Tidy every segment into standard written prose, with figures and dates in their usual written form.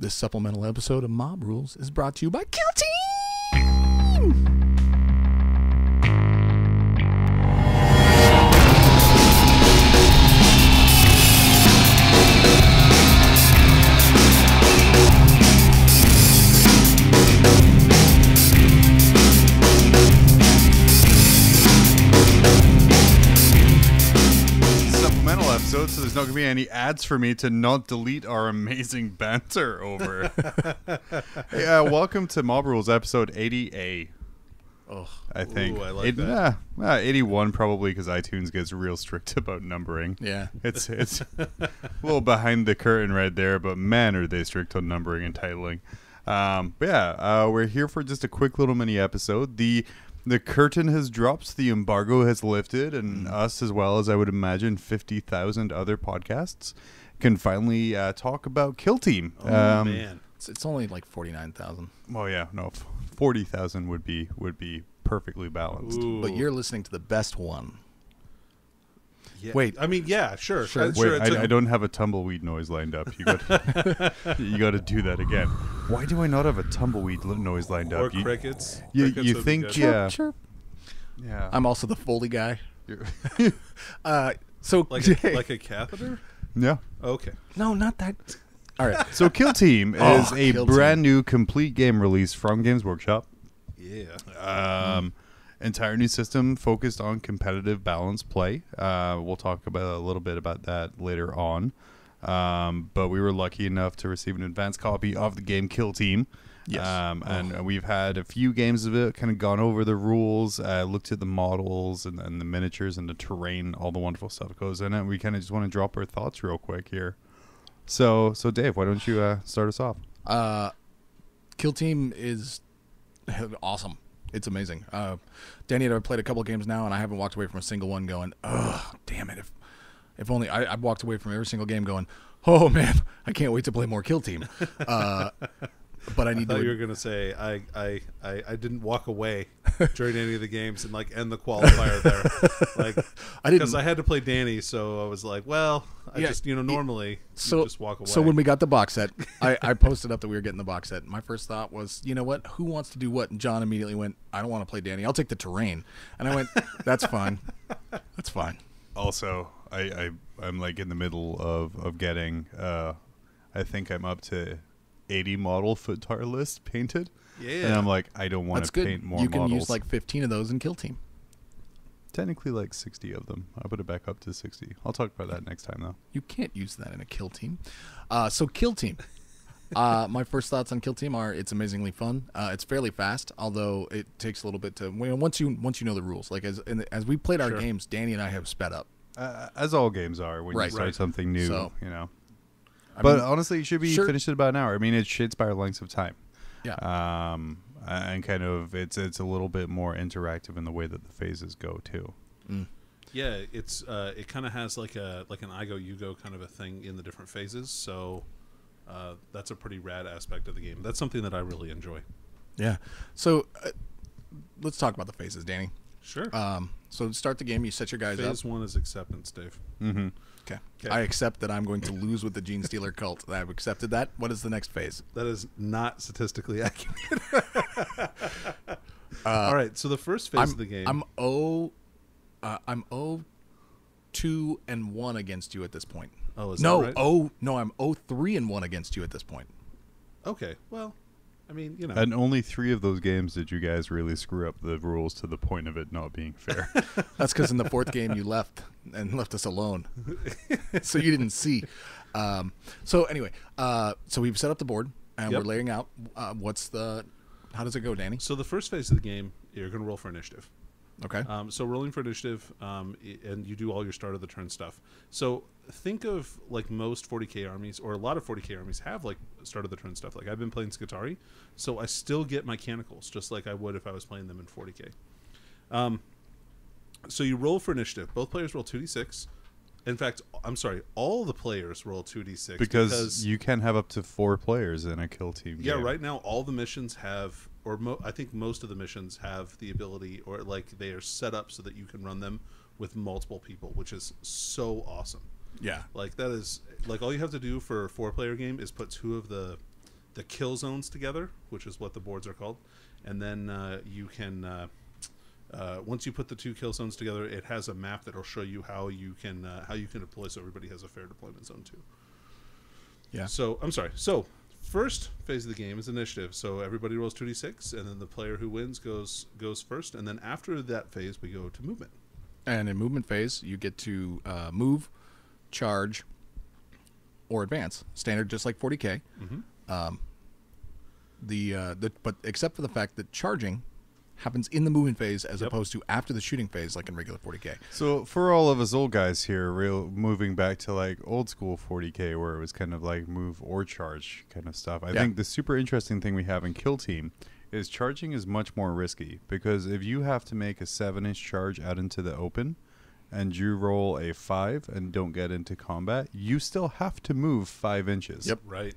This supplemental episode of Mob Rules is brought to you by Kill Team! So there's not going to be any ads for me to not delete our amazing banter over. Hey, welcome to Mob Rules episode 80A. Oh, I think. Ooh, I like that. 81 probably because iTunes gets real strict about numbering. yeah. It's a little behind the curtain right there, but man, are they strict on numbering and titling. We're here for just a quick little mini episode. The curtain has dropped, the embargo has lifted, and us, as well as I would imagine 50,000 other podcasts, can finally talk about Kill Team. Oh, man. It's only like 49,000. Well, yeah, no, 40,000 would be perfectly balanced. Ooh. But you're listening to the best one. Yeah. Wait. I mean, yeah, sure. Sure. Wait, I don't have a tumbleweed noise lined up. You got to do that again. Why do I not have a tumbleweed noise lined Or up? crickets. You Crickets would be think, good. yeah. Chirp. Yeah. I'm also the Foley guy. You're- So Like a catheter? yeah. Okay. no, not that. All right. So Kill Team Oh, is a Kill brand new complete game release from Games Workshop. Yeah. Entire new system focused on competitive balanced play. We'll talk about a little bit about that later on. But we were lucky enough to receive an advanced copy of the game Kill Team. Yes. And we've had a few games of it, kind of gone over the rules, looked at the models and the miniatures and the terrain, all the wonderful stuff that goes in it. We kind of just want to drop our thoughts real quick here. So Dave, why don't you start us off? Kill Team is awesome. It's amazing. Danny and I have played a couple games now, and I haven't walked away from a single one going, "Ugh, damn it! If only I've walked away from every single game going, oh man, I can't wait to play more Kill Team." But I I need thought to. you were going to say I didn't walk away during any of the games and like end the qualifier there. Like I didn't. because I had to play Danny, so I was like, well, I Yeah, just normally so you just walk away. So when we got the box set, I posted up that we were getting the box set. My first thought was, you know what? Who wants to do what? And John immediately went, I don't want to play Danny. I'll take the terrain. And I went, that's fine. That's fine. Also, I'm like in the middle of getting, I think I'm up to 80 model Futtar list painted. Yeah. And I'm like, I don't want That's to good. paint more You can models. use like 15 of those in Kill Team. Technically like 60 of them. I'll put it back up to 60. I'll talk about that next time though. You can't use that in a Kill Team. So Kill Team. My first thoughts on Kill Team are it's amazingly fun. It's fairly fast, although it takes a little bit to once you know the rules. Like as we played our Sure. games, Danny and I have sped up. As all games are when Right. you start Right. something new, So, you know. I But mean, honestly, it should be sure. finished in about an hour. I mean, it shits by lengths of time. yeah. And kind of it's a little bit more interactive in the way that the phases go too. Yeah, it's it kind of has like an I go you go kind of a thing in the different phases. So that's a pretty rad aspect of the game. That's something that I really enjoy. Yeah. So let's talk about the phases, Danny. Sure. So to start the game, you set your guys Phase up. 1 is acceptance, Dave. Mm-hmm. Okay. Okay. I accept that I'm going to lose with the Gene Stealer cult. I've accepted that. What is the next phase? That is not statistically accurate. All right, so the first phase of the game. I'm 2-1 against you at this point. Oh, is no, that right? I'm 3-1 against you at this point. Okay, well, I mean, you know. And only 3 of those games did you guys really screw up the rules to the point of it not being fair. That's because in the 4th game you left and left us alone, so you didn't see. So anyway, so we've set up the board and Yep. we're laying out. How does it go, Danny? So the first phase of the game, you're going to roll for initiative. Okay. So rolling for initiative, and you do all your start of the turn stuff. So think of like most 40k armies, or a lot of 40k armies have like start of the turn stuff. Like I've been playing Skitarii, so I still get mechanicals just like I would if I was playing them in 40k. So you roll for initiative. Both players roll 2d6. In fact, I'm sorry, all the players roll 2d6 because you can have up to 4 players in a Kill Team yeah, game. right now all the missions have, or I think most of the missions have the ability, or like they are set up so that you can run them with multiple people, which is so awesome. Yeah. Like that is like all you have to do for a 4-player game is put 2 of the the kill zones together, which is what the boards are called, and then you can once you put the 2 kill zones together, it has a map that'll show you how you can deploy, so everybody has a fair deployment zone too. Yeah. So I'm sorry. So first phase of the game is initiative. So everybody rolls 2d6, and then the player who wins goes first, and then after that phase we go to movement. And in movement phase, you get to move, charge, or advance. Standard, just like 40K. Mm-hmm. But except for the fact that charging happens in the movement phase as Yep. opposed to after the shooting phase, like in regular 40K. So for all of us old guys here, moving back to like old school 40K where it was kind of like move or charge kind of stuff. I think the super interesting thing we have in Kill Team is charging is much more risky, because if you have to make a 7-inch charge out into the open and you roll a 5 and don't get into combat, you still have to move 5 inches. Yep. Right.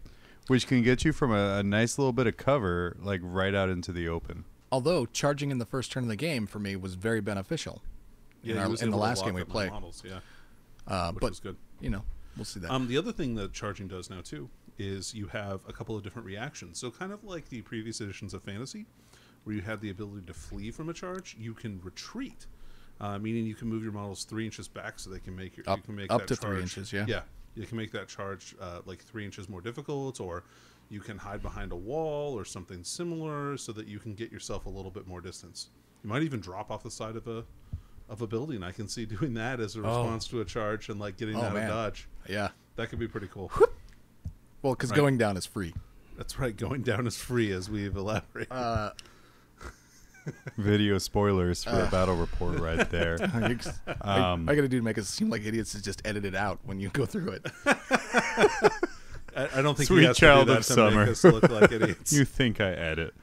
Which can get you from a nice little bit of cover like right out into the open. Although charging in the first turn of the game for me was very beneficial. Yeah, in the last game we played. Models, yeah. Which But was good. you know, we'll see that. The other thing that charging does now too is you have a couple of different reactions. So kind of like the previous editions of Fantasy, where you had the ability to flee from a charge, you can retreat, meaning you can move your models 3 inches back so they can make Up that to charge, 3 inches. Yeah. Yeah, you can make that charge like 3 inches more difficult, or you can hide behind a wall or something similar so that you can get yourself a little bit more distance. You might even drop off the side of a building. I can see doing that as a response to a charge and like getting out of dodge. Yeah. That could be pretty cool. Well, because Right. going down is free. That's right. Going down is free, as we've elaborated. Video spoilers for a battle report right there. I got to do to make us seem like idiots is just edit it out when you go through it. I don't think Sweet he has child to do that of to summer. make us look like idiots. You think I edit?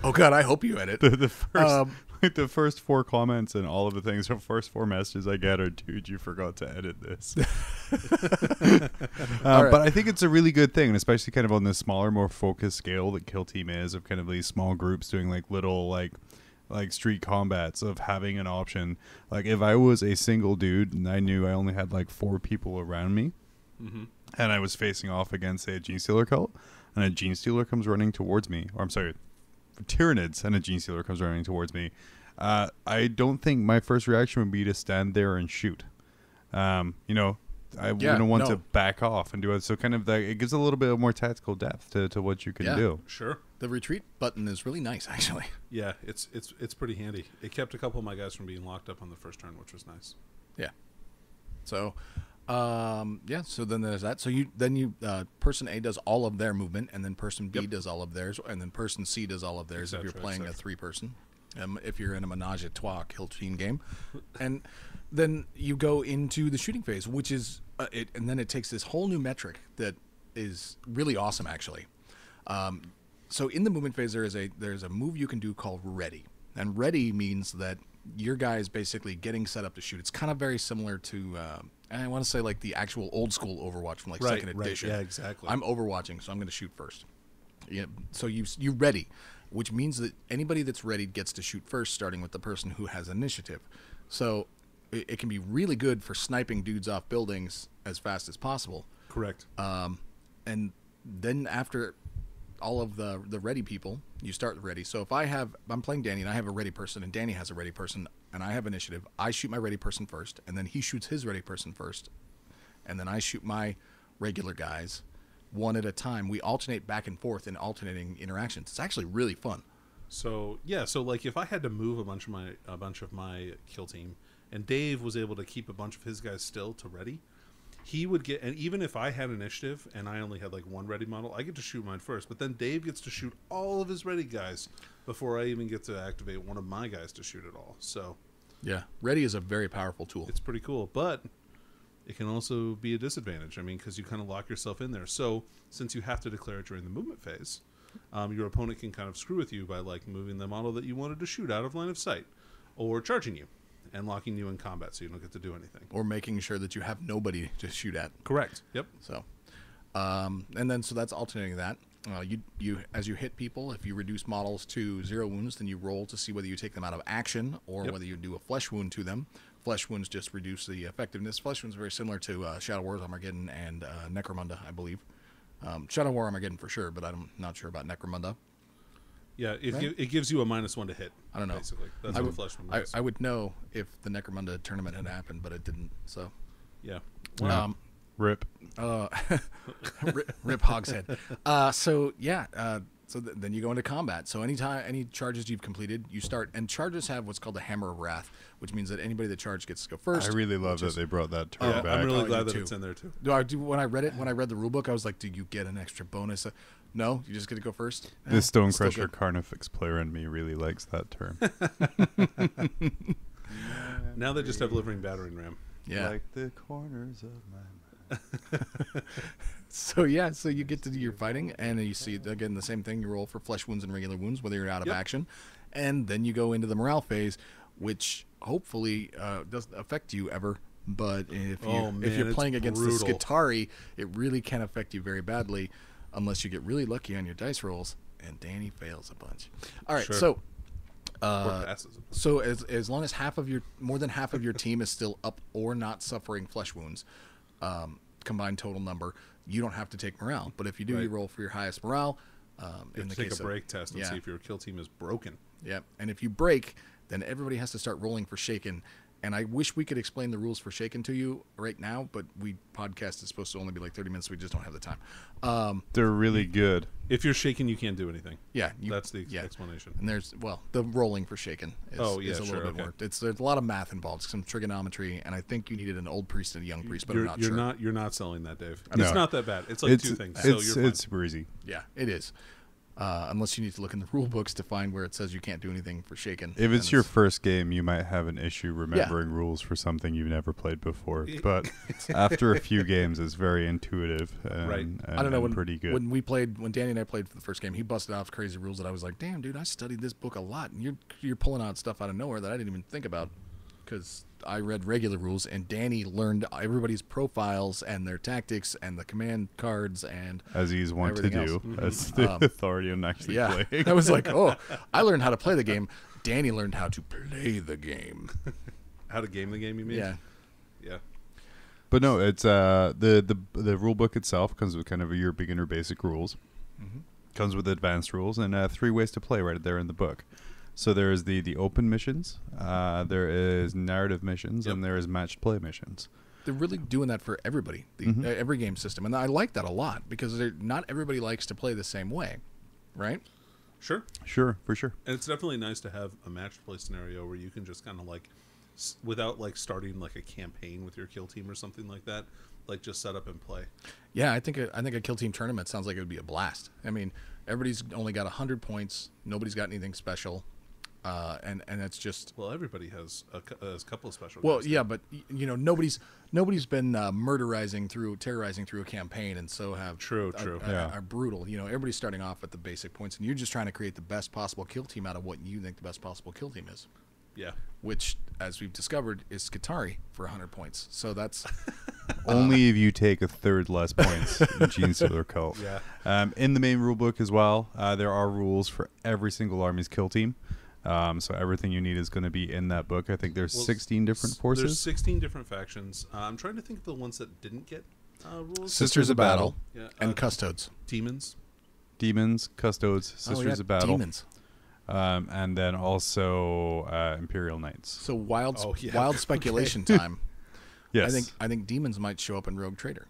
Oh God, I hope you edit. The first, like the first 4 comments and all of the things, the first 4 messages I get are, "Dude, you forgot to edit this." Right. But I think it's a really good thing, and especially kind of on the smaller, more focused scale that Kill Team is, of kind of these small groups doing like little like street combats, of having an option. Like if I was a single dude and I knew I only had like 4 people around me, and I was facing off against, say, a Gene Stealer cult, and a Gene Stealer comes running towards me, or I'm sorry, Tyranids, and a Gene Stealer comes running towards me, I don't think my first reaction would be to stand there and shoot. I wouldn't want to back off and do it. So kind of it gives a little bit more tactical depth to what you can do. Sure. The retreat button is really nice, actually. Yeah, it's pretty handy. It kept a couple of my guys from being locked up on the first turn, which was nice. Yeah. So, so then there's that. So person A does all of their movement, and then person B does all of theirs, and then person C does all of theirs if you're playing a 3-person. If you're in a menage a trois Kill Team game. And then you go into the shooting phase, which is, and then it takes this whole new metric that is really awesome, actually. So in the movement phase, there's a move you can do called ready. And ready means that your guy is basically getting set up to shoot. It's kind of very similar to, I want to say like the actual old school Overwatch from like second edition. Yeah, exactly. I'm overwatching, so I'm going to shoot first. Yeah, so you ready, which means that anybody that's ready gets to shoot first, starting with the person who has initiative. So it can be really good for sniping dudes off buildings as fast as possible. Correct. And then after all of the ready people, you start ready. So if I'm playing Danny and I have a ready person and Danny has a ready person and I have initiative, I shoot my ready person first, and then he shoots his ready person first, and then I shoot my regular guys one at a time. We alternate back and forth in alternating interactions. It's actually really fun. So like if I had to move a bunch of my kill team, and Dave was able to keep a bunch of his guys still to ready, he would get, and even if I had initiative and I only had like one ready model, I get to shoot mine first, but then Dave gets to shoot all of his ready guys before I even get to activate one of my guys to shoot it all. So yeah, ready is a very powerful tool. it's pretty cool, but it can also be a disadvantage. I mean, because you kind of lock yourself in there. So since you have to declare it during the movement phase, your opponent can kind of screw with you by like moving the model that you wanted to shoot out of line of sight, or charging you and locking you in combat so you don't get to do anything, or making sure that you have nobody to shoot at. Correct. Yep. So, and then so that's alternating that. You as you hit people, if you reduce models to 0 wounds, then you roll to see whether you take them out of action or whether you do a flesh wound to them. Flesh wounds just reduce the effectiveness. Flesh wounds are very similar to Shadow Wars, Armageddon, and Necromunda, I believe. Shadow War Armageddon for sure, but I'm not sure about Necromunda. Yeah, Right? it gives you a -1 to hit. I don't know. Basically, that's I what would, Flesh Wound is. I would know if the Necromunda tournament had happened, but it didn't. So, Yeah. Rip. rip Hogshead. So then you go into combat. So any charges you've completed, you start. And charges have what's called the Hammer of Wrath, which means that anybody that charged gets to go first. I really love that they brought that term Yeah, back. I'm really Oh, glad you that too. it's in there too. When I read the rule book, I was like, do you get an extra bonus? No, you just get to go first. The Yeah, Stone still Crusher good. Carnifex player in me really likes that term. Now they just have Living Battering Ram. Yeah. Like the corners of my mouth. So you get to do your fighting, and you see again the same thing. You roll for flesh wounds and regular wounds, whether you're out of Yep. action, and then you go into the morale phase, which hopefully doesn't affect you ever. But if you're it's playing against brutal. the Skitarii, it really can affect you very badly, unless you get really lucky on your dice rolls. And Danny fails a bunch. All right, Sure. so. Or passes. So as long as more than half of your team is still up or not suffering flesh wounds, combined total number, you don't have to take morale. But if you do, you Right. roll for your highest morale. You In have the to take case a break test and yeah. see if your kill team is broken. Yeah, and if you break, then everybody has to start rolling for shaken. And I wish we could explain the rules for shaken to you right now, but podcast is supposed to only be like 30 minutes. So we just don't have the time. They're really good. If you're shaken, you can't do anything. Yeah, That's the explanation. And the rolling for shaken is, Oh, yeah, is a little sure, bit okay. more. There's a lot of math involved, some trigonometry, and I think you needed an old priest and a young priest, but I'm not sure. You're not selling that, Dave. No. It's not that bad. It's like two things. So you're fine. It's super easy. Yeah, it is. Unless you need to look in the rule books to find where it says you can't do anything for shaken. If it's then your first game, you might have an issue remembering rules for something you've never played before. But after a few games, it's very intuitive and, Right. and, I don't know, and pretty good. when Danny and I played for the first game, he busted off crazy rules that I was like, damn, dude, I studied this book a lot, and you're pulling out stuff out of nowhere that I didn't even think about, because I read regular rules, and Danny learned everybody's profiles and their tactics and the command cards and As he's want to everything do, else. as the authority on actually yeah. playing. I was like, oh, I learned how to play the game. Danny learned how to play the game. How to game the game, you mean? Yeah. Yeah. But no, it's the rule book itself comes with kind of your beginner basic rules. Mm-hmm. Comes with advanced rules and 3 ways to play right there in the book. So there is the open missions, there is narrative missions, and there is matched play missions. They're really doing that for everybody, every game system, and I like that a lot because not everybody likes to play the same way, right? Sure. Sure, for sure. And it's definitely nice to have a match play scenario where you can just kind of like, without like starting like a campaign with your kill team or something like that, like just set up and play. Yeah, I think a kill team tournament sounds like it would be a blast. I mean, everybody's only got 100 points. Nobody's got anything special, and it's just Everybody has a couple of special. well, guys yeah, but nobody's been terrorizing through a campaign, and so have True. are brutal. Everybody's starting off at the basic points, and you're just trying to create the best possible kill team out of what you think the best possible kill team is. Yeah. Which, as we've discovered, is Skitarii for 100 points. So that's Only if you take a third less points in Gene Stealer Cult. Yeah. In the main rule book as well, there are rules for every single army's kill team. So everything you need is going to be in that book. I think there's 16 different forces. There's 16 different factions. I'm trying to think of the ones that didn't get rules. Sisters of Battle Yeah, and Custodes. Demons. Demons, Custodes, Sisters of Battle. Demons. And then also Imperial Knights. So wild yeah. speculation time. Yes. I think demons might show up in Rogue Trader.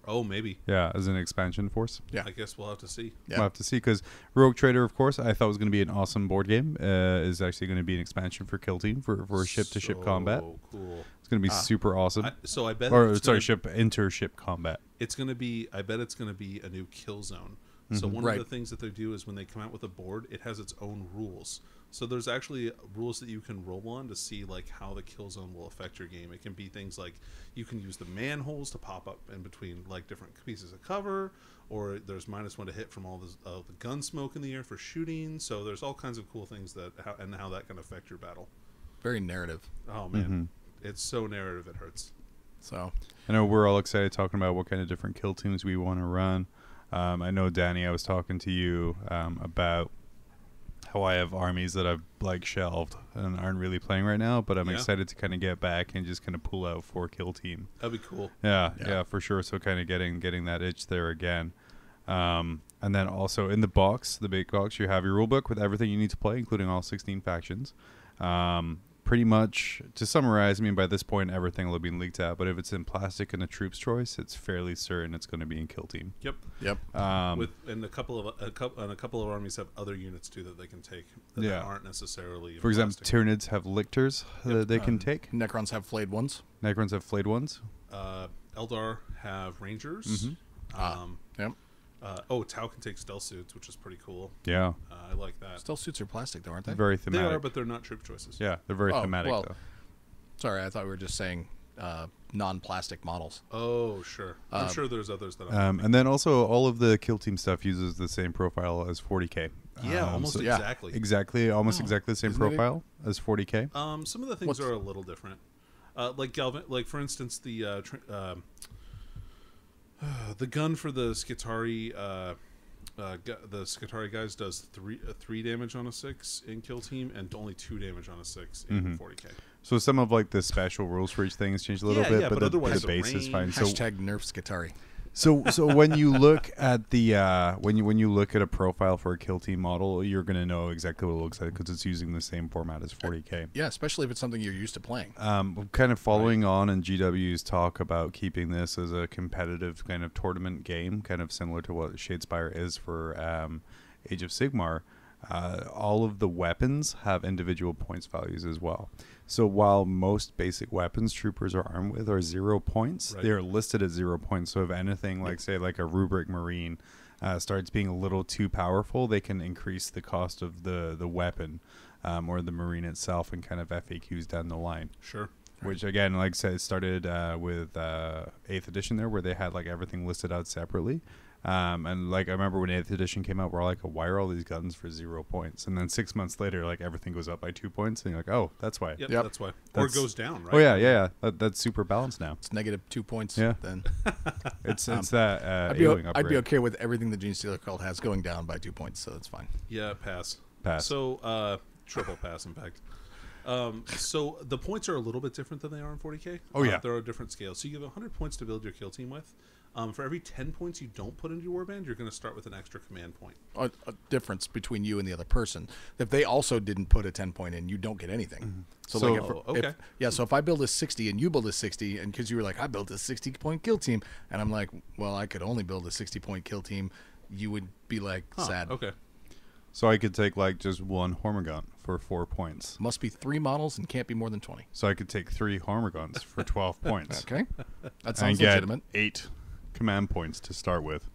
Oh, maybe. Yeah, as an expansion force. Yeah. I guess we'll have to see. Yeah. We'll have to see, because Rogue Trader, of course, I thought was going to be an awesome board game. Is actually going to be an expansion for Kill Team for ship-to-ship combat. Oh, cool. It's going to be super awesome. I bet. Or it's sorry, gonna, inter-ship combat. It's going to be. I bet it's going to be a new kill zone. So one Right. of the things that they do is when they come out with a board, it has its own rules. So there's actually rules that you can roll on to see like how the kill zone will affect your game. It can be things like you can use the manholes to pop up in between like different pieces of cover, or there's -1 to hit from all the gun smoke in the air for shooting. So there's all kinds of cool things how that can affect your battle. Very narrative. Oh man, it's so narrative it hurts. So I know we're all excited talking about what kind of different kill teams we want to run. I know, Danny, I was talking to you about how I have armies that I've like shelved and aren't really playing right now, but I'm excited to kind of get back and just kind of pull out 4 kill team. That'd be cool. Yeah, for sure. So kind of getting that itch there again. And then also in the box, the big box, you have your rule book with everything you need to play, including all 16 factions. Pretty much, to summarize, I mean, by this point, everything will have been leaked out. But if it's in plastic and a troop's choice, it's fairly certain it's going to be in Kill Team. Yep. And a couple of armies have other units too that they can take that aren't necessarily. For example, Tyranids have lictors that they can take. Necrons have flayed ones. Eldar have Rangers. Yep. Tau can take stealth suits, which is pretty cool. Yeah. I like that. Stealth suits are plastic, though, aren't they? Very thematic. They are, but they're not troop choices. Yeah, they're very thematic, though. Sorry, I thought we were just saying non-plastic models. Oh, sure. I'm sure there's others that and then also all of the Kill Team stuff uses the same profile as 40K. Yeah, almost exactly. Exactly the same profile as 40K. Some of the things are a little different. Like for instance, the gun for the Skitarii, the Skitarii guys does 3 damage on a 6 in Kill Team, and only 2 damage on a 6 in 40K. So some of like the special rules for each thing has changed a little bit, but otherwise the base is fine. Hashtag nerf Skitarii. So when you look at the when you look at a profile for a Kill Team model, you're gonna know exactly what it looks like because it's using the same format as 40K. Yeah, especially if it's something you're used to playing. Kind of following on in GW's talk about keeping this as a competitive kind of tournament game, kind of similar to what Shadespire is for Age of Sigmar. All of the weapons have individual points values as well. So while most basic weapons troopers are armed with are 0 points, they are listed at 0 points. So if anything, like say like a rubric marine starts being a little too powerful, they can increase the cost of the weapon or the marine itself and kind of FAQs down the line. Sure. Which again, like I said, it started with 8th edition there, where they had like everything listed out separately. And like I remember when 8th edition came out, we're like, why are all these guns for 0 points? And then 6 months later, like everything goes up by 2 points, and you're like, oh, that's why. Yep. That's why. Or it goes down, right? Oh yeah. That's super balanced now. It's negative 2 points. Yeah. Then it's that. I'd be okay with everything the Gene Stealer cult has going down by 2 points, so that's fine. Yeah, pass. So triple pass, in fact. So the points are a little bit different than they are in 40K. Oh yeah, there are different scales. So you have 100 points to build your Kill Team with. For every 10 points you don't put into your warband, you're going to start with an extra command point. A difference between you and the other person. If they also didn't put a 10 point in, you don't get anything. So if I build a 60 and you build a 60, and because you were like, I built a 60-point kill team, and I'm like, well, I could only build a 60-point kill team, you would be like, sad. Okay. So I could take like just 1 Hormigaunt for 4 points. Must be 3 models and can't be more than 20. So I could take 3 Hormigaunts for 12 points. Okay, that sounds and legitimate. Get 8 command points to start with.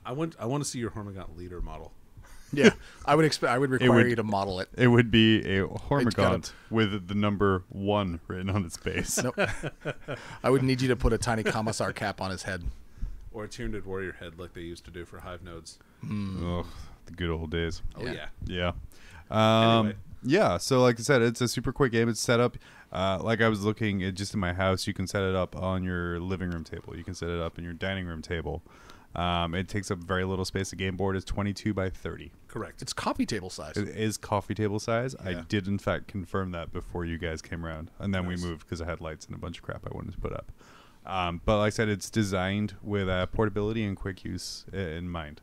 I want to see your Hormigaunt leader model. Yeah, I would require you to model it. It would be a Hormigaunt with the number 1 written on its base. Nope. I would need you to put a tiny Commissar cap on his head. Or a Tyranid warrior head like they used to do for hive nodes. Ugh, the good old days. Oh yeah. Yeah. Anyway. Yeah, so like I said, it's a super quick game. It's set up like I was looking at just in my house. You can set it up on your living room table. You can set it up in your dining room table. It takes up very little space. The game board is 22 by 30. Correct. It's coffee table size. It is coffee table size. Yeah. I did, in fact, confirm that before you guys came around. And then we moved because I had lights and a bunch of crap I wanted to put up. But like I said, it's designed with portability and quick use in mind.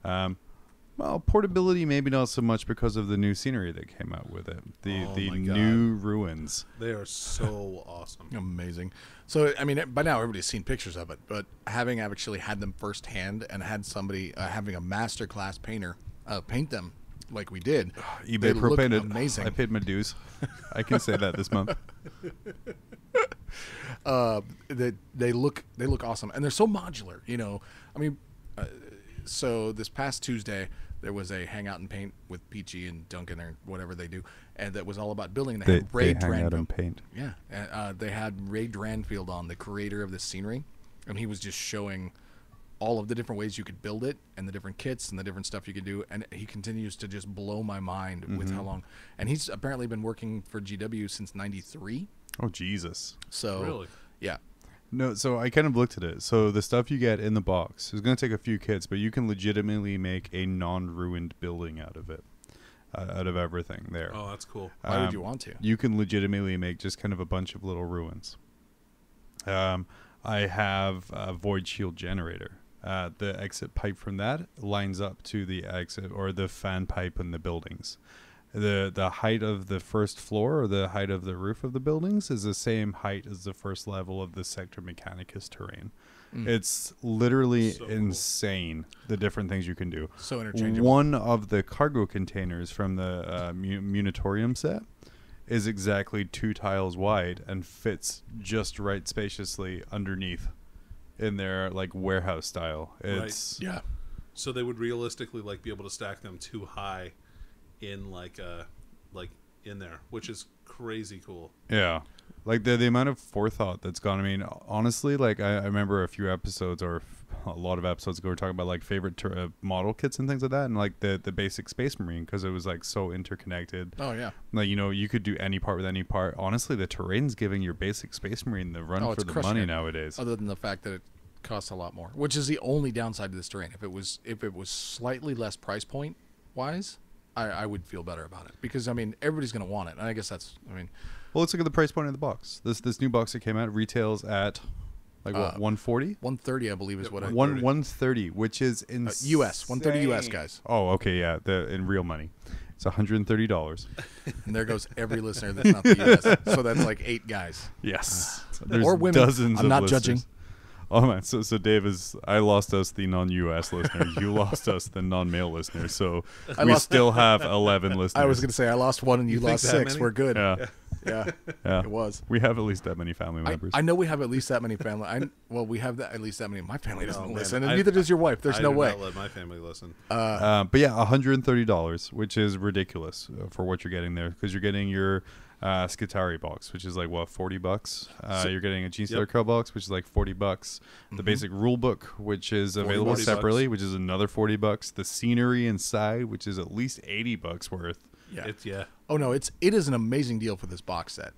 Well, portability maybe not so much because of the new scenery that came out with it. The new ruins. They are so awesome. Amazing. So, I mean, by now everybody's seen pictures of it, but having actually had them firsthand and had somebody having a masterclass painter paint them like we did, eBay Pro painted. Amazing. I paid my dues. I can say that this month. They look awesome, and they're so modular. You know, I mean, so this past Tuesday there was a hangout and paint with Peachy and Duncan or whatever they do, and that was all about building. They had Ray hang out and paint. Yeah, they had Ray Dranfield on, the creator of the scenery, and he was just showing all of the different ways you could build it and the different kits and the different stuff you could do, and he continues to just blow my mind with how long. And he's apparently been working for GW since '93. Oh Jesus! So really, yeah. No, so I kind of looked at it. So the stuff you get in the box is going to take a few kits, but you can legitimately make a non-ruined building out of it, out of everything there. Oh, that's cool. Why would you want to? You can legitimately make just kind of a bunch of little ruins. I have a Void Shield generator the exit pipe from that lines up to the exit or the fan pipe in the buildings. The height of the first floor or the height of the roof of the buildings is the same height as the first level of the Sector Mechanicus terrain. It's literally So cool. insane, the different things you can do. So interchangeable. One of the cargo containers from the Munitorium set is exactly 2 tiles wide and fits just right spaciously underneath in their like warehouse style. It's Yeah. So they would realistically like be able to stack them too high in like in there, which is crazy cool. yeah. Like the amount of forethought that's gone. I mean, honestly, like I remember a few episodes or a lot of episodes ago, we were talking about like favorite model kits and things like that, and like the basic Space Marine because it was like so interconnected. Oh yeah. Like, you know, you could do any part with any part. Honestly, the terrain's giving your basic Space Marine the run for it's the crushing money it. nowadays. Other than the fact that it costs a lot more, which is the only downside to this terrain. If it was slightly less price point wise, I would feel better about it because I mean everybody's going to want it. And I guess that's Well, let's look at the price point of the box. This new box that came out retails at like what, 140? 130 I believe is what I 130, which is in US 130 US guys. Oh, okay, yeah, in real money. It's $130. And there goes every listener that's not the US. So that's like 8 guys. Yes. There's Or women. dozens I'm of not listeners. judging. Oh man, so Dave I lost us the non-US listener. You lost us the non-male listener. So we still have 11 listeners. I was going to say I lost 1 and you think lost that 6. many? We're good. Yeah, Yeah. yeah. It was. We have at least that many family members. I know we have at least that many family. We have at least that many. My family doesn't man, listen, and I- neither does your wife. There's I no do way. not let my family listen. But yeah, $130, which is ridiculous for what you're getting there, because you're getting your Skitari box, which is like what, $40. You're getting a Gene Stealer Co box, which is like $40. The basic rule book, which is available $40. separately, which is another $40. The scenery inside, which is at least $80 worth. Yeah. Oh no, it is an amazing deal for this box set.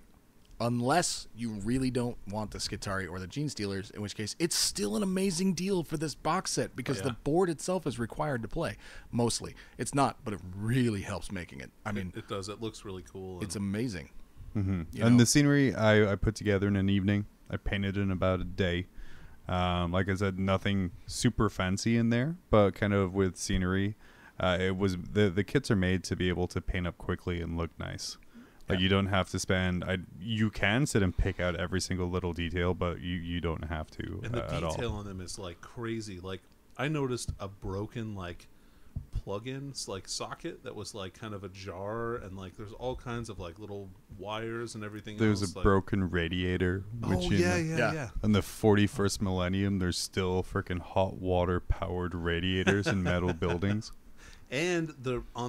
Unless you really don't want the Skitari or the Gene Stealers, in which case it's still an amazing deal for this box set because the board itself is required to play. Mostly. It's not, but it really helps making it. I mean, It does. It looks really cool. it's amazing. Mm-hmm. You And know? the scenery I put together in an evening. I painted in about a day. Like I said, nothing super fancy in there, but kind of with scenery. It was the kits are made to be able to paint up quickly and look nice. Like you don't have to spend. You can sit and pick out every single little detail, but you don't have to and the at all. detail on them is like crazy. Like I noticed a broken like plug-in like socket that was like kind of ajar, and like there's all kinds of like little wires and everything. There's else, a like, broken radiator. Which Oh in yeah, the- yeah. In the 41st millennium, there's still freaking hot water powered radiators in metal buildings. And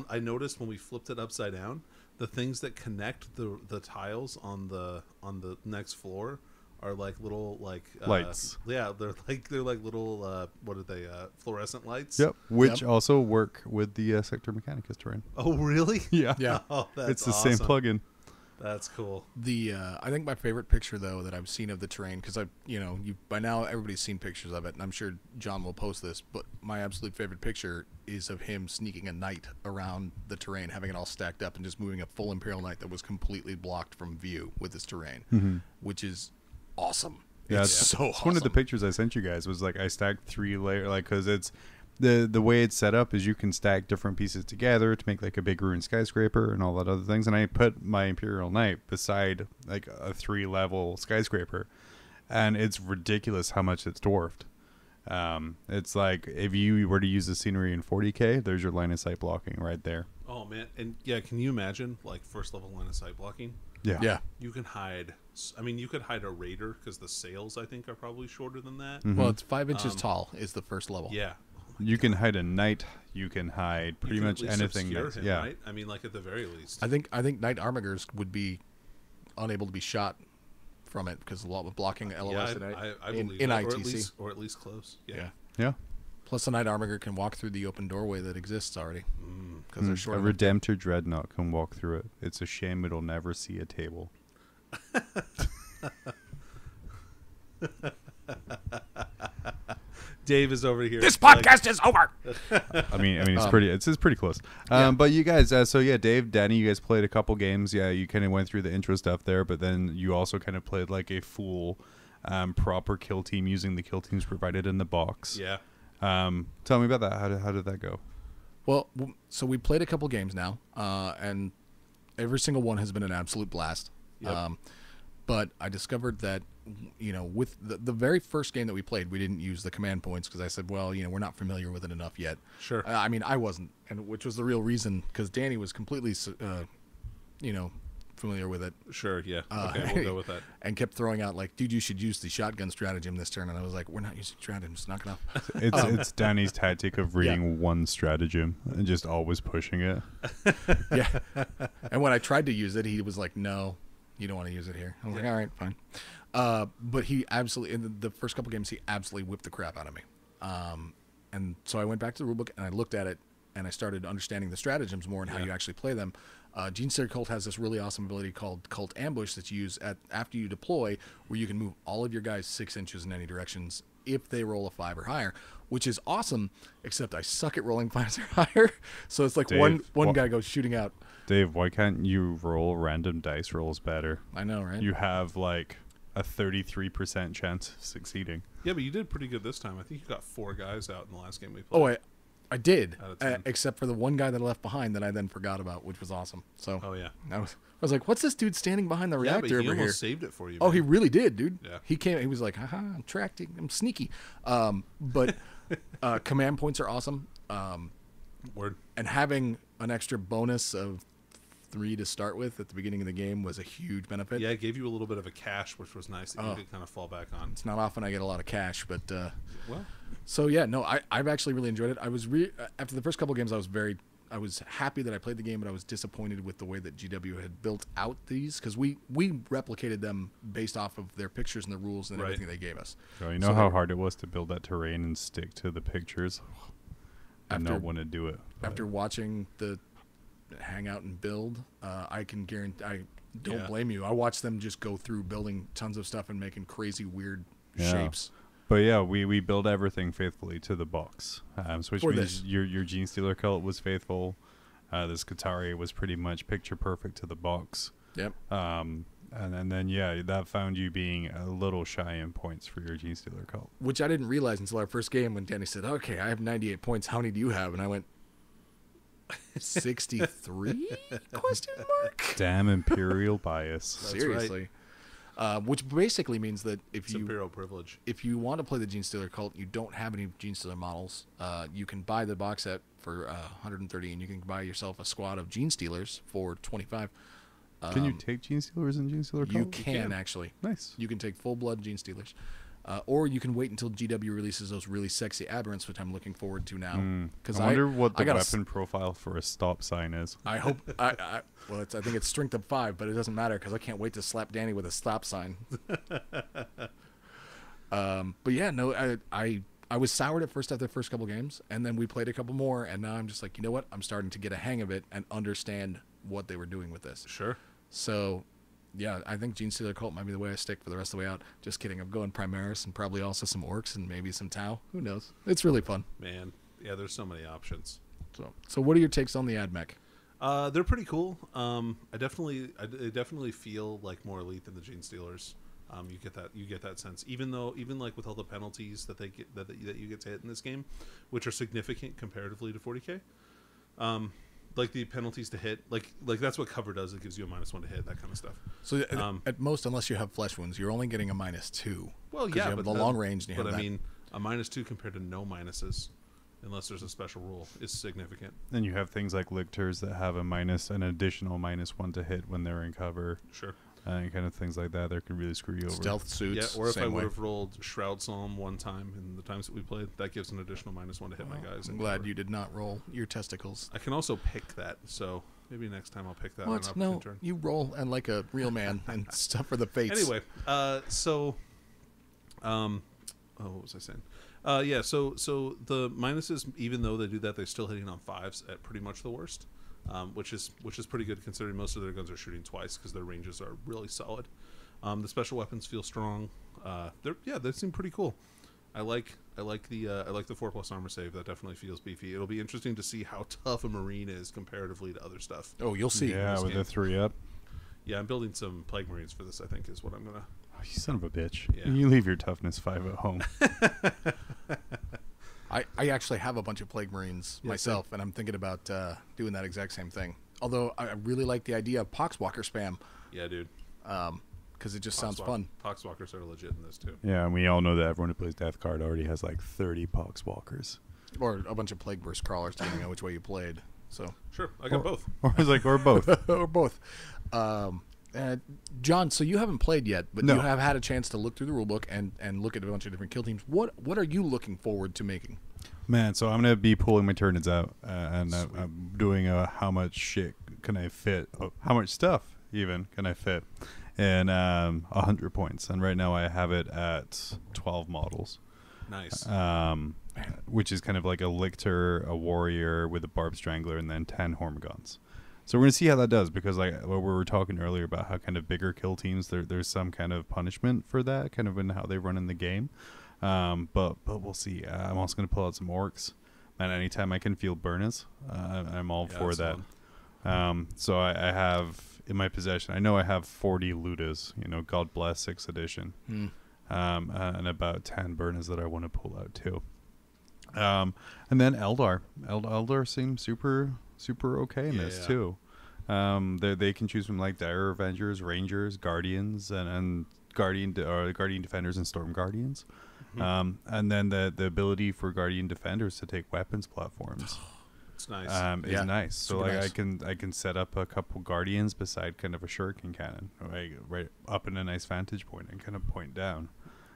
I noticed when we flipped it upside down, the things that connect the tiles on the next floor are like little like Lights. Yeah, they're like little what are they? Fluorescent lights. Yep, which also work with the Sector Mechanicus terrain. Oh really? Yeah, Yeah. Oh, that's it's the awesome. same plugin. That's cool. I think my favorite picture though that I've seen of the terrain, because by now everybody's seen pictures of it, and I'm sure John will post this, but my absolute favorite picture is of him sneaking a knight around the terrain, having it all stacked up and just moving a full Imperial Knight that was completely blocked from view with this terrain, which is awesome. Yeah, it's so it's awesome. one of the pictures I sent you guys was like I stacked 3 layer, like because it's the way it's set up is you can stack different pieces together to make like a big ruined skyscraper and all that other things. And I put my Imperial Knight beside like a 3-level skyscraper, and it's ridiculous how much it's dwarfed. It's like if you were to use the scenery in 40K, there's your line of sight blocking right there. Oh man, and yeah, can you imagine like first level line of sight blocking? Yeah. You can hide. I mean, you could hide a raider because the sails I think are probably shorter than that. Well, it's 5 inches tall is the first level. Yeah. You can hide a knight. You can hide pretty You can much at least anything. obscure Nice. him, Yeah. Right? I mean, like at the very least. I think Knight Armigers would be unable to be shot from it because a lot of blocking LOS I in believe in that, ITC. or at least close. Yeah. Yeah. Yeah. Plus, the Knight Armiger can walk through the open doorway that exists already because they're short. A enough. Redemptor Dreadnought can walk through it. It's a shame it'll never see a table. Dave is over here. This podcast is over. I mean, it's pretty close. But you guys, so yeah, Dave, Danny, you guys played a couple games. Yeah, you kind of went through the intro stuff there, but then you also kind of played like a full, proper kill team using the kill teams provided in the box. Yeah. Tell me about that. How did that go? Well, so we played a couple games now, and every single one has been an absolute blast. Yep. But I discovered that, with the very first game that we played, we didn't use the command points because I said, well, we're not familiar with it enough yet. Sure. I mean, I wasn't, and which was the real reason, because Danny was completely, familiar with it. Sure, yeah. Okay, we'll go with that. And kept throwing out like, dude, you should use the shotgun stratagem this turn. And I was like, we're not using stratagems. Knock it off. It's Danny's tactic of reading one stratagem and just always pushing it. Yeah. And when I tried to use it, he was like, no, you don't want to use it here. I was like, all right, fine. But he absolutely, in the first couple games, he absolutely whipped the crap out of me. And so I went back to the rulebook and I looked at it and I started understanding the stratagems more and how you actually play them. Genestealer Cult has this really awesome ability called Cult Ambush that you use after you deploy, where you can move all of your guys 6 inches in any directions if they roll a 5 or higher, which is awesome, except I suck at rolling 5s or higher. So it's like Dave, one guy goes shooting out. Dave, why can't you roll random dice rolls better? I know, right? You have like a 33% chance of succeeding. Yeah, but you did pretty good this time. I think you got 4 guys out in the last game we played. Oh, I did, Out of 10. except for the one guy that I left behind that I then forgot about, which was awesome. So Oh, yeah. I was like, what's this dude standing behind the Yeah, reactor but he over here? almost saved it for you. Oh, man. he really did, dude. Yeah. He was like, haha, I'm tracking, I'm sneaky. But command points are awesome. Word. And having an extra bonus of 3 to start with at the beginning of the game was a huge benefit. Yeah, it gave you a little bit of a cache, which was nice that you could kind of fall back on. It's not often I get a lot of cash, but Well, so yeah, no, I've actually really enjoyed it. I was after the first couple games, I was happy that I played the game, but I was disappointed with the way that GW had built out these, because we replicated them based off of their pictures and the rules and everything they gave us. So you know how hard it was to build that terrain and stick to the pictures? I don't want to do it. After watching the hang out and build, I can guarantee, I don't blame you. I watched them just go through building tons of stuff and making crazy weird shapes. But yeah, we build everything faithfully to the box, so which For means this. your Genestealer Cult was faithful. The Skitarii was pretty much picture perfect to the box. Yep. And then that found you being a little shy in points for your Genestealer Cult. Which I didn't realize until our first game when Danny said, okay, I have 98 points. How many do you have? And I went, 63? Question mark. Damn imperial bias. Seriously. Which basically means that it's imperial privilege. if you want to play the Genestealer Cult, you don't have any Genestealer models. You can buy the box set for 130, and you can buy yourself a squad of Genestealers for 25. Can you take Genestealers and Genestealer Cult? You can actually. Nice. You can take full blood Genestealers. Or you can wait until GW releases those really sexy aberrants, which I'm looking forward to now. I wonder what the got weapon profile for a stop sign is. I hope. I think it's strength of 5, but it doesn't matter because I can't wait to slap Danny with a stop sign. But yeah, no, I was soured at first after the first couple games, and then we played a couple more, and now I'm just like, you know what? I'm starting to get a hang of it and understand what they were doing with this. Sure. So, yeah, I think Genestealer Cult might be the way I stick for the rest of the way out. Just kidding. I'm going Primaris and probably also some Orcs and maybe some Tau. Who knows? It's really fun. Man, yeah, there's so many options. So what are your takes on the AdMech? They're pretty cool. I definitely feel like more elite than the Genestealers. You get that sense, even like with all the penalties that they get that you get to hit in this game, which are significant comparatively to 40k. Like the penalties to hit, like that's what cover does. It gives you a -1 to hit, that kind of stuff. So at most, unless you have flesh wounds, you're only getting a -2. Well, 'cause yeah, you have but the long range. And you but have I that. mean, a -2 compared to no minuses, unless there's a special rule, is significant. Then you have things like lictors that have an additional -1 to hit when they're in cover. Sure. And kind of things like that can really screw you over. Stealth suits. Yeah, or if I same would way. have rolled Shroud Psalm one time in the times that we played, that gives an additional -1 to hit my guys. I'm glad you did not roll your testicles. I can also pick that, so maybe next time I'll pick that on an What? opportune No, turn. you roll and like a real man and stuff for the fates. Anyway, what was I saying? So the minuses, even though they do that, they're still hitting on 5s at pretty much the worst, which is pretty good considering most of their guns are shooting twice because their ranges are really solid. The special weapons feel strong. They seem pretty cool. I like the 4+ armor save. That definitely feels beefy. It'll be interesting to see how tough a Marine is comparatively to other stuff. Oh, you'll see. Yeah, with the 3-up. Yeah, I'm building some Plague Marines for this, I think, is what I'm gonna. Oh, you son of a bitch. Yeah. You leave your toughness 5 at home. I actually have a bunch of Plague Marines myself, and I'm thinking about doing that exact same thing. Although I really like the idea of Poxwalker spam. Yeah, dude. Because it just sounds fun. Poxwalkers are legit in this too. Yeah, and we all know that everyone who plays Death Card already has like 30 Poxwalkers. Or a bunch of Plague Burst crawlers, depending on which way you played. So Sure, I got both. Or both. or both. John, so you haven't played yet, but No. you have had a chance to look through the rulebook and look at a bunch of different kill teams. What are you looking forward to making? Man, so I'm going to be pulling my turnids out, and I'm doing how much shit can I fit, how much stuff even can I fit in 100 points. And right now I have it at 12 models. Nice. Which is kind of like a Lictor, a Warrior with a Barb Strangler, and then 10 Hormigons. So we're going to see how that does, because like what we were talking earlier about how kind of bigger kill teams, there's some kind of punishment for that, kind of in how they run in the game. But we'll see. I'm also going to pull out some Orcs. Man, anytime I can field Burners, I'm all for that. So I have in my possession, I know I have 40 Ludas, God bless 6th edition. And about 10 Burners that I want to pull out too. And then Eldar. Eldar seems super okay in this too. They can choose from like Dire Avengers, Rangers, Guardians, and Guardian Defenders and Storm Guardians. And then the ability for Guardian Defenders to take weapons platforms. It's nice. Is nice. So like nice. I can set up a couple Guardians beside kind of a shuriken cannon, right up in a nice vantage point and kind of point down.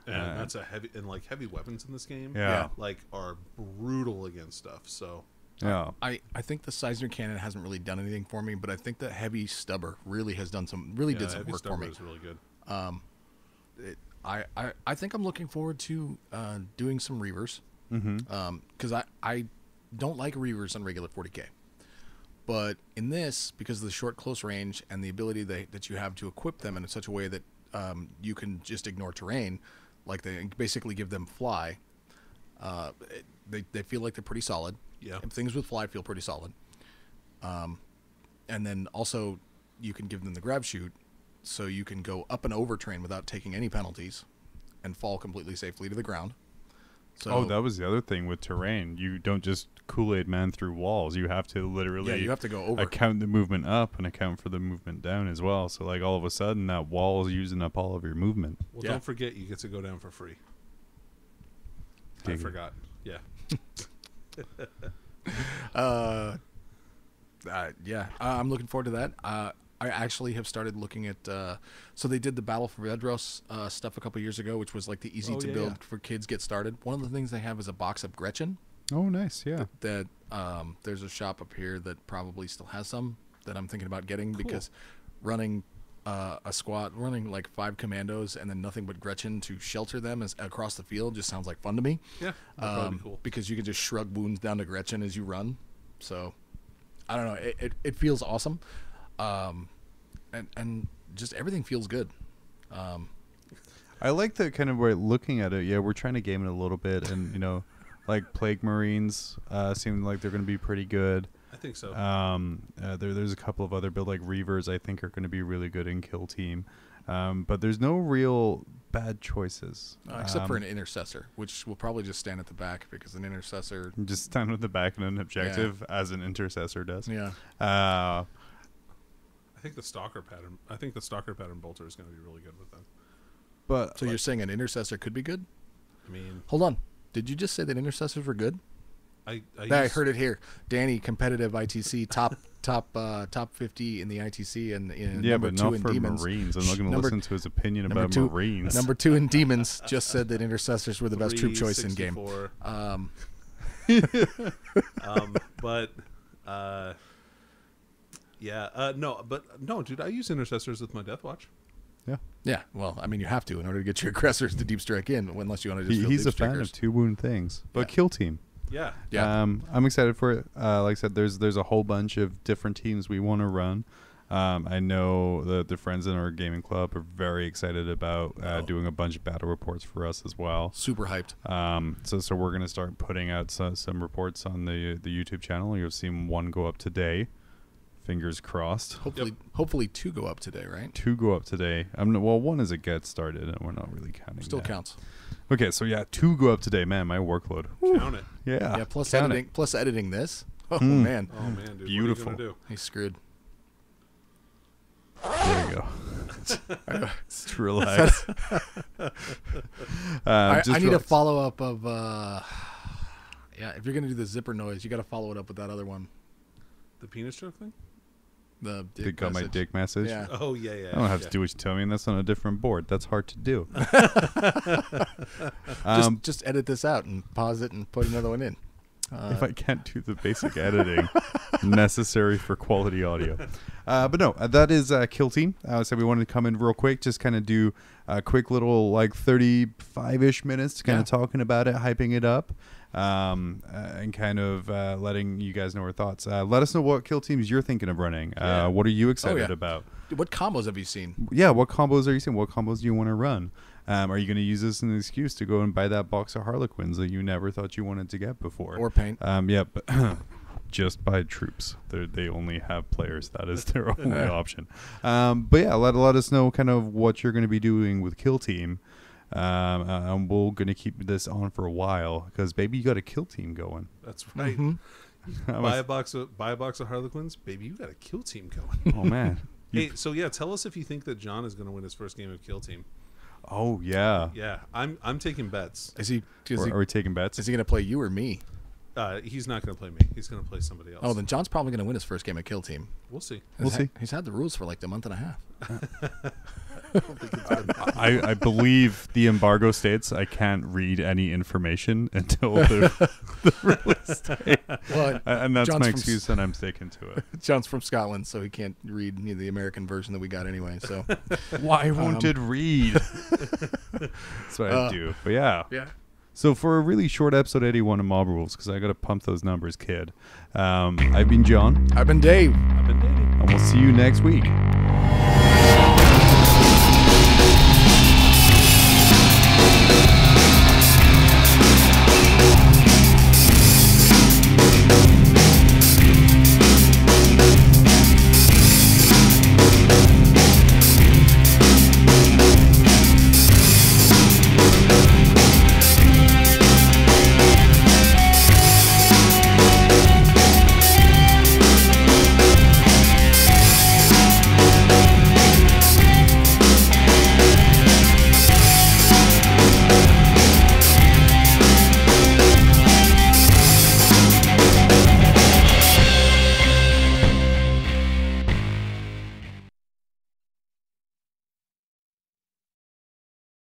And that's a heavy weapons in this game. Yeah. Like are brutal against stuff. So Yeah. I think the Seisner cannon hasn't really done anything for me, but I think the heavy stubber really has done some did some work for me. Is really good. I think I'm looking forward to doing some Reavers. Because I don't like Reavers on regular 40k. But in this, because of the short close range and the ability that you have to equip them in such a way that you can just ignore terrain, like they basically give them fly, they feel like they're pretty solid. Yeah. And things with fly feel pretty solid. And then also you can give them the grab shoot, so you can go up and over terrain without taking any penalties and fall completely safely to the ground. So, that was the other thing with terrain. You don't just Kool-Aid man through walls. You have to literally you have to go over. account the movement up and account for the movement down as well. So like all of a sudden that wall is using up all of your movement. Well, don't forget you get to go down for free. I forgot. Yeah. I'm looking forward to that. I actually have started looking at so they did the Battle for Vedros stuff a couple years ago, which was like the easy to build for kids get started. One of the things they have is a box of Gretchen. Oh, nice. Yeah. That there's a shop up here that probably still has some that I'm thinking about getting, because running a squad, running like 5 commandos and then nothing but Gretchen to shelter them across the field just sounds like fun to me. Yeah. That'd probably be cool. Because you can just shrug wounds down to Gretchen as you run. So I don't know. It feels awesome. And just everything feels good. I like the kind of way looking at it. Yeah, we're trying to game it a little bit, and like Plague Marines seem like they're going to be pretty good. I think so. There's a couple of other build like Reavers I think are going to be really good in kill team, but there's no real bad choices except for an intercessor, which will probably just stand at the back, because an intercessor just stand at the back and an objective as an intercessor does. Yeah. I think the stalker pattern bolter is going to be really good with them. But so you're saying an intercessor could be good? I mean, hold on. Did you just say that intercessors were good? I heard it here. Danny, competitive ITC, top 50 in the ITC, and in number but 2 not in for Demons. Marines. I'm not going to listen to his opinion about Marines. Number 2 in Demons just said that intercessors were the best troop choice in game. No, dude, I use intercessors with my Death Watch. Yeah, well, I mean, you have to in order to get your aggressors to deep strike in, unless you want to just. He's a fan of 2 wound things, but kill team. Yeah. I'm excited for it. Like I said, there's a whole bunch of different teams we want to run. I know the friends in our gaming club are very excited about doing a bunch of battle reports for us as well. Super hyped. So we're gonna start putting out some reports on the YouTube channel. You'll see one go up today. Fingers crossed. Hopefully 2 go up today, right? 2 go up today. One is a get started, and we're not really counting. Still that. counts. Okay, so 2 go up today. Man, my workload. Count it. Yeah. Yeah, plus count it. editing this. Oh man, Oh man, dude, Beautiful. What are you gonna he's screwed. There you go. Just relax. I Just need a relax. follow up of. Yeah, if you're gonna do the zipper noise, you got to follow it up with that other one. do? The penis stroke thing? The They dick got my message. dick message. Yeah. Oh yeah. I don't have to do what you tell me, and that's on a different board. That's hard to do. Just edit this out and pause it and put another one in. If I can't do the basic editing necessary for quality audio. But no, that is Kill Team. So we wanted to come in real quick, just kind of do a quick little 35-ish minutes kind of talking about it, hyping it up, and kind of letting you guys know our thoughts. Let us know what Kill Teams you're thinking of running. What are you excited about? What combos have you seen? Yeah, what combos are you seeing? What combos do you want to run? Are you going to use this as an excuse to go and buy that box of Harlequins that you never thought you wanted to get before? Or paint? Yeah, but just buy troops. They only have players. That is their only option. But yeah, let us know kind of what you're going to be doing with Kill Team. And we're going to keep this on for a while because, baby, you got a Kill Team going. That's right. Mm-hmm. Buy a box of Harlequins, baby. You got a Kill Team going. Oh, man. Hey, so yeah, tell us if you think that John is going to win his first game of Kill Team. Oh, yeah. Yeah, I'm taking bets. Are we taking bets? Is he gonna play you or me? He's not going to play me. He's going to play somebody else. Oh, then John's probably gonna win his first game of Kill Team. We'll see. We'll see. He's had the rules for like a month and a half. I believe the embargo states I can't read any information until the release date. Well, And that's John's my from excuse, and I'm sticking to it. John's from Scotland, so he can't read the American version that we got anyway. So Why won't it read? That's what I do. But yeah. yeah. So for a really short episode 81 of Mob Rules, because I got to pump those numbers, kid. I've been John, I've been Dave. I've been dating. and we'll see you next week.